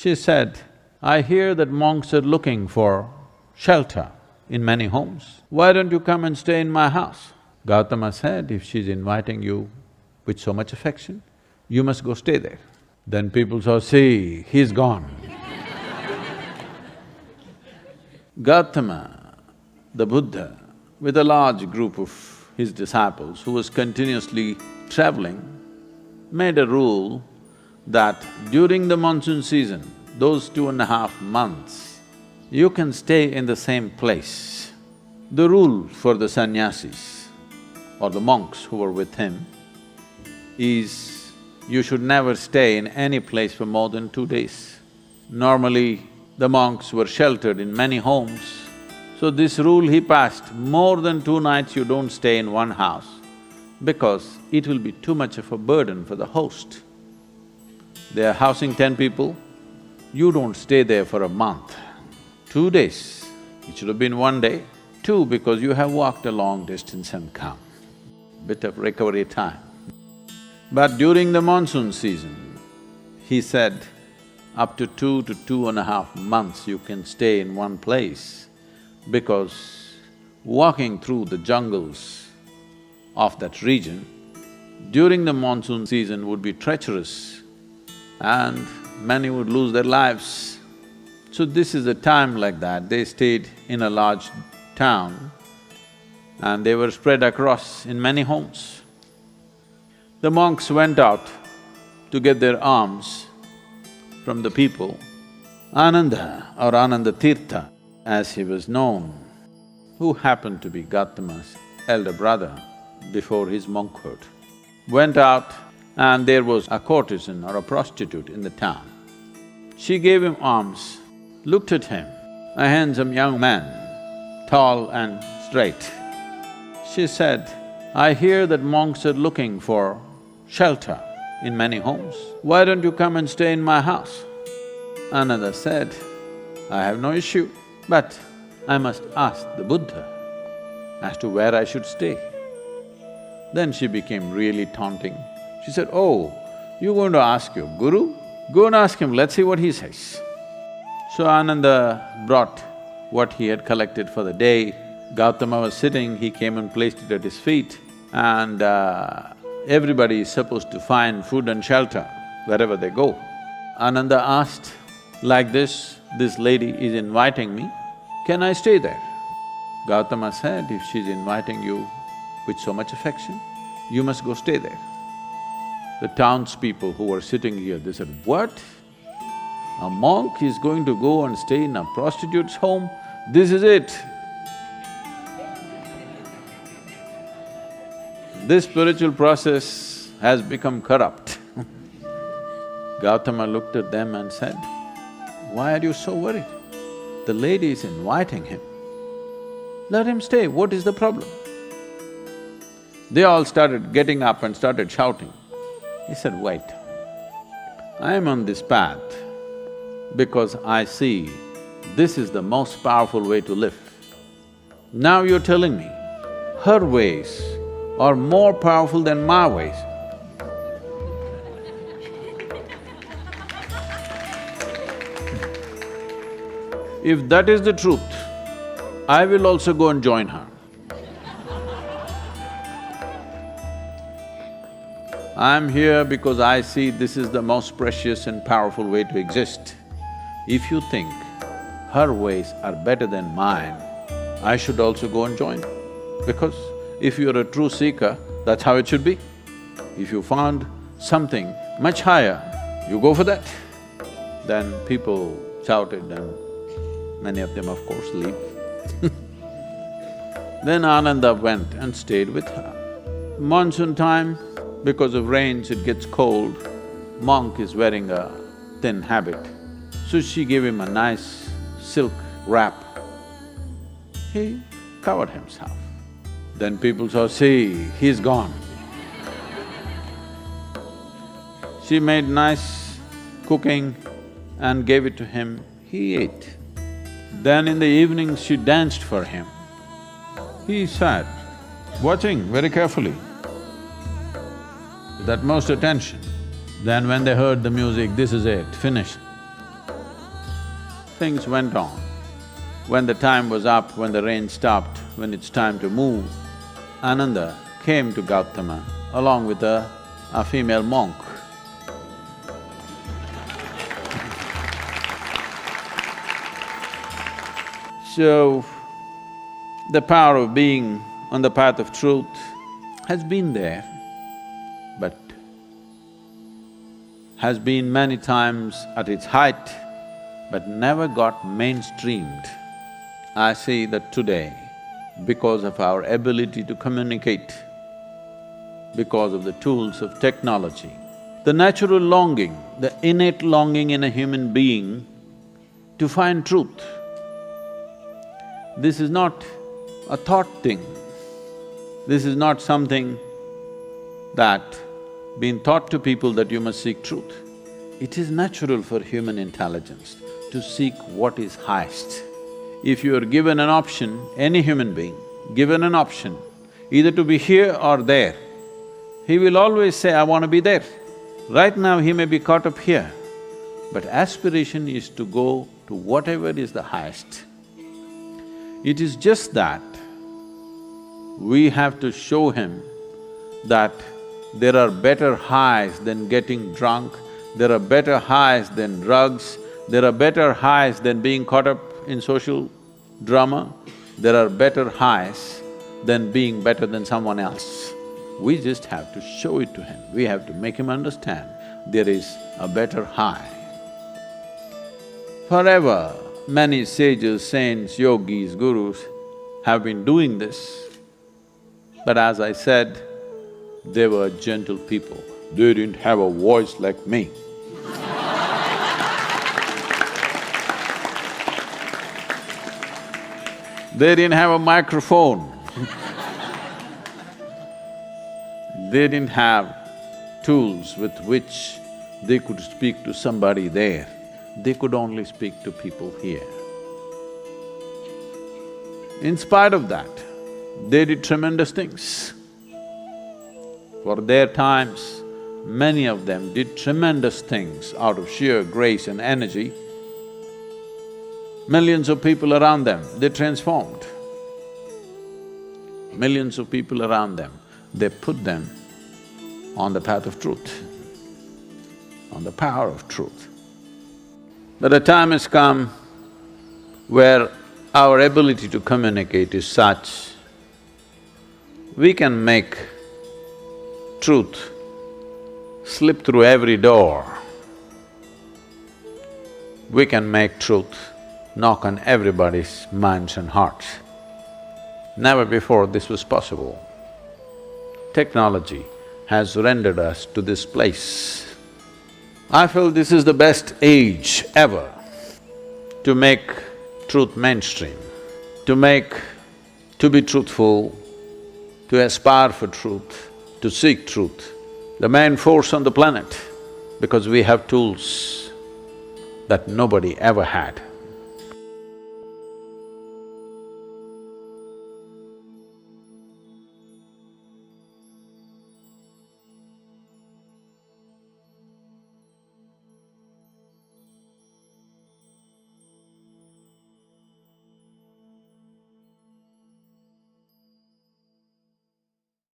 She said, "I hear that monks are looking for shelter in many homes. Why don't you come and stay in my house?" Gautama said, "If she's inviting you with so much affection, you must go stay there." Then people saw, "See, he's gone." Gautama the Buddha, with a large group of his disciples who was continuously traveling, made a rule that during the monsoon season, those 2.5 months, you can stay in the same place. The rule for the sannyasis or the monks who were with him is you should never stay in any place for more than 2 days. Normally, the monks were sheltered in many homes. So this rule he passed, more than 2 nights you don't stay in one house because it will be too much of a burden for the host. They are housing 10 people, you don't stay there for a month. 2 days, it should have been 1 day. 2, because you have walked a long distance and come. Bit of recovery time. But during the monsoon season, he said, up to 2 to 2.5 months you can stay in one place because walking through the jungles of that region during the monsoon season would be treacherous and many would lose their lives. So this is a time like that. They stayed in a large town and they were spread across in many homes. The monks went out to get their alms from the people. Ananda or Ananda Tirtha, as he was known, who happened to be Gautama's elder brother before his monkhood, went out and there was a courtesan or a prostitute in the town. She gave him alms, looked at him, a handsome young man, tall and straight. She said, "I hear that monks are looking for shelter in many homes. Why don't you come and stay in my house?" Ananda said, "I have no issue, but I must ask the Buddha as to where I should stay." Then she became really taunting. She said, "Oh, you're going to ask your guru? Go and ask him, let's see what he says." So Ananda brought what he had collected for the day. Gautama was sitting, he came and placed it at his feet, and everybody is supposed to find food and shelter wherever they go. Ananda asked, like this lady is inviting me, can I stay there? Gautama said, "If she's inviting you with so much affection, you must go stay there." The townspeople who were sitting here, they said, "What? A monk is going to go and stay in a prostitute's home? This is it." This spiritual process has become corrupt. Gautama looked at them and said, "Why are you so worried? The lady is inviting him. Let him stay, what is the problem?" They all started getting up and started shouting. He said, "Wait, I am on this path because I see this is the most powerful way to live. Now you're telling me her ways are more powerful than my ways. If that is the truth, I will also go and join her. I am here because I see this is the most precious and powerful way to exist. If you think her ways are better than mine, I should also go and join. Because if you're a true seeker, that's how it should be. If you found something much higher, you go for that." Then people shouted and many of them, of course, leave. Then Ananda went and stayed with her. Monsoon time, because of rains it gets cold, monk is wearing a thin habit. So she gave him a nice silk wrap. He covered himself. Then people saw, "See, he's gone." She made nice cooking and gave it to him, he ate. Then in the evening she danced for him. He sat, watching very carefully, with utmost attention. Then when they heard the music, this is it, finished. things went on. When the time was up, when the rain stopped, when it's time to move, Ananda came to Gautama along with a female monk. So, the power of being on the path of truth has been there, but has been many times at its height, but never got mainstreamed. I see that today, because of our ability to communicate, because of the tools of technology, the natural longing, the innate longing in a human being to find truth. This is not a thought thing. This is not something that been taught to people that you must seek truth. It is natural for human intelligence to seek what is highest. If you are given an option, any human being, given an option, either to be here or there, he will always say, I want to be there. Right now he may be caught up here, but aspiration is to go to whatever is the highest. It is just that we have to show him that there are better highs than getting drunk, there are better highs than drugs, there are better highs than being caught up in social drama, there are better highs than being better than someone else. We just have to show it to him, we have to make him understand there is a better high. Forever, many sages, saints, yogis, gurus have been doing this, but as I said, they were gentle people. They didn't have a voice like me. They didn't have a microphone. They didn't have tools with which they could speak to somebody there. They could only speak to people here. In spite of that, they did tremendous things. For their times, many of them did tremendous things out of sheer grace and energy. Millions of people around them, they transformed. Millions of people around them, they put them on the path of truth, on the power of truth. But a time has come where our ability to communicate is such, we can make truth slip through every door. We can make truth knock on everybody's minds and hearts. Never before this was possible. Technology has rendered us to this place. I feel this is the best age ever to make truth mainstream, to be truthful, to aspire for truth, to seek truth, the main force on the planet, because we have tools that nobody ever had.